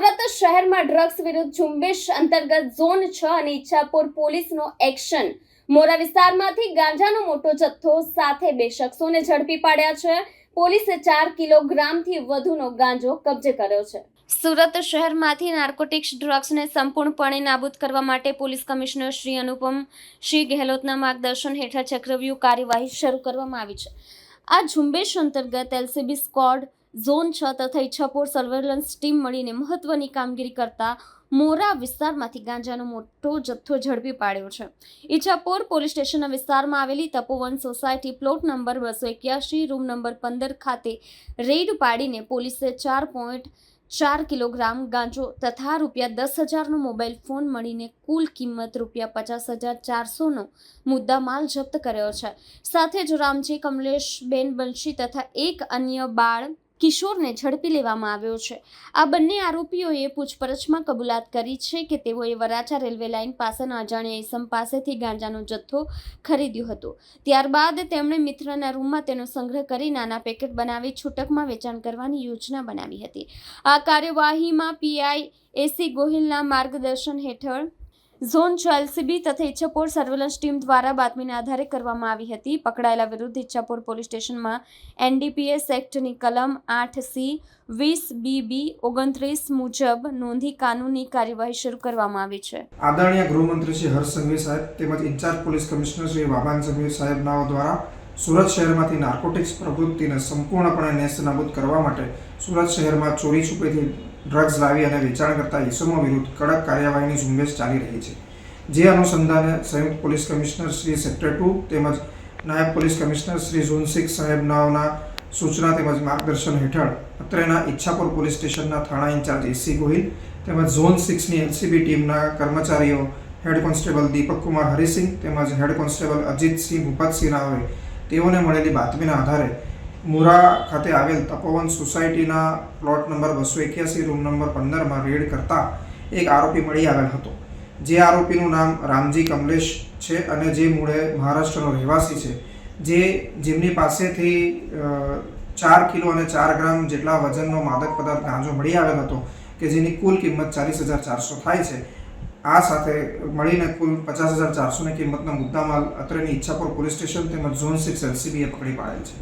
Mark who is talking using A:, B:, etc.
A: સુરત શહેરમાં ડ્રગ્સ વિરુદ્ધ ઝુંબેશ અંતર્ગત ઝોન 6 અને ઈચ્છાપુર પોલીસનો એક્શન. મોરા વિસ્તારમાંથી ગાંજાનો મોટો જથ્થો સાથે બે શખ્સોને ઝડપી પાડ્યા છે. પોલીસે 4 કિલોગ્રામથી વધુનો ગાંજો કબજે કર્યો છે. સુરત શહેરમાંથી નાર્કોટિક્સ ડ્રગ્સને સંપૂર્ણપણે નાબૂદ કરવા માટે પોલીસ કમિશનર શ્રી અનુપમ સિંહ ગેહલોતના માર્ગદર્શન હેઠળ ચક્રવ્યૂહ કાર્યવાહી શરૂ કરવામાં આવી છે. આ ઝુંબેશ અંતર્ગત એલસીબી સ્ક્વોડ, ઝોન 6 તથા ઈચ્છાપુર સર્વેલન્સ ટીમ મળીને મહત્વની કામગીરી કરતા મોરા વિસ્તારમાંથી ગાંજાનો મોટો જથ્થો ઝડપી પાડ્યો છે. ઈચ્છાપુર પોલીસ સ્ટેશનના વિસ્તારમાં આવેલી Tapovan society plot number 281 room number 15 ખાતે રેડ પાડીને પોલીસે 4.4 કિલોગ્રામ ગાંજો તથા ₹10,000નો મોબાઈલ ફોન મળીને કુલ કિંમત ₹50,400નો મુદ્દામાલ જપ્ત કર્યો છે. સાથે જ રામજી કમલેશબેન બંશી તથા એક અન્ય બાળ કિશોરને ઝડપી લેવામાં આવ્યો છે. આ બંને આરોપીઓએ પૂછપરછમાં કબૂલાત કરી છે કે તેઓએ વરાછા રેલવે લાઇન પાસેના અજાણ્યા ઈસમ પાસેથી ગાંજાનો જથ્થો ખરીદ્યો હતો. ત્યારબાદ તેમણે મિત્રના રૂમમાં તેનો સંગ્રહ કરી નાના પેકેટ બનાવી છૂટકમાં વેચાણ કરવાની યોજના બનાવી હતી. આ કાર્યવાહીમાં પીઆઈ એસી ગોહિલના માર્ગદર્શન હેઠળ ઝોન 6 એલસીબી તથા ઈચ્છાપુર સર્વેલન્સ ટીમ દ્વારા બાતમીના આધારે કરવામાં આવી હતી. પકડાયેલા વિરુદ્ધ ઈચ્છાપુર પોલીસ સ્ટેશનમાં એનડીપીએસ એક્ટની કલમ 8C, 20BB, 29 મુજબ નોંધી કાનૂની કાર્યવાહી શરૂ કરવામાં આવી છે.
B: આદરણીય ગૃહમંત્રી શ્રી હર્ષ સંઘવી સાહેબ તેમજ ઇન્ચાર્જ પોલીસ કમિશનર શ્રી વાબાન સંઘવી સાહેબનાઓ દ્વારા સુરત શહેરમાંથી નાર્કોટિક્સ પ્રવૃત્તિને સંપૂર્ણપણે નેસ્તનાબૂદ કરવા માટે સુરત શહેરમાં ચોરી છુપેથી ડ્રગ્સ લાવી અને વેચાણ કરતા ઈસમો વિરુદ્ધ કડક કાર્યવાહીની ઝુંબેશ ચાલી રહી છે. જે અનુસંધાને સંયુક્ત પોલીસ કમિશનર શ્રી સેક્ટર 2 તેમજ નાયબ પોલીસ કમિશનર શ્રી ઝોન 6 સાહેબનાઓના સૂચના તેમજ માર્ગદર્શન હેઠળ અત્રેના ઈચ્છાપુર પોલીસ સ્ટેશનના થાણા ઇન્ચાર્જ એસી ગોહિલ તેમજ ઝોન 6ની એલસીબી ટીમના કર્મચારીઓ હેડ કોન્સ્ટેબલ દીપક કુમાર હરિસિંહ તેમજ હેડ કોન્સ્ટેબલ અજીતસિંહ ભૂપતસિંહ નાઓએ તેઓને મળેલી બાતમીના આધારે મોરા ખાતે આવેલ તપોવન સોસાયટીના પ્લોટ નંબર 281 રૂમ નંબર 15માં રેડ કરતા એક આરોપી મળી આવેલ હતો. જે આરોપીનું નામ રામજી કમલેશ છે અને જે મૂળે મહારાષ્ટ્રનો રહેવાસી છે. જેમની પાસેથી 4 કિલો અને 4 ગ્રામ જેટલા વજનનો માદક પદાર્થ ગાંજો મળી આવેલ હતો કે જેની કુલ કિંમત 40,400 થાય છે. આ સાથે મળીને કુલ 50,400ની કિંમતનો મુદ્દામાલ અત્રેની ઈચ્છાપુર પોલીસ સ્ટેશન તેમજ ઝોન 6 એલસીબીએ પકડી પાડેલ છે.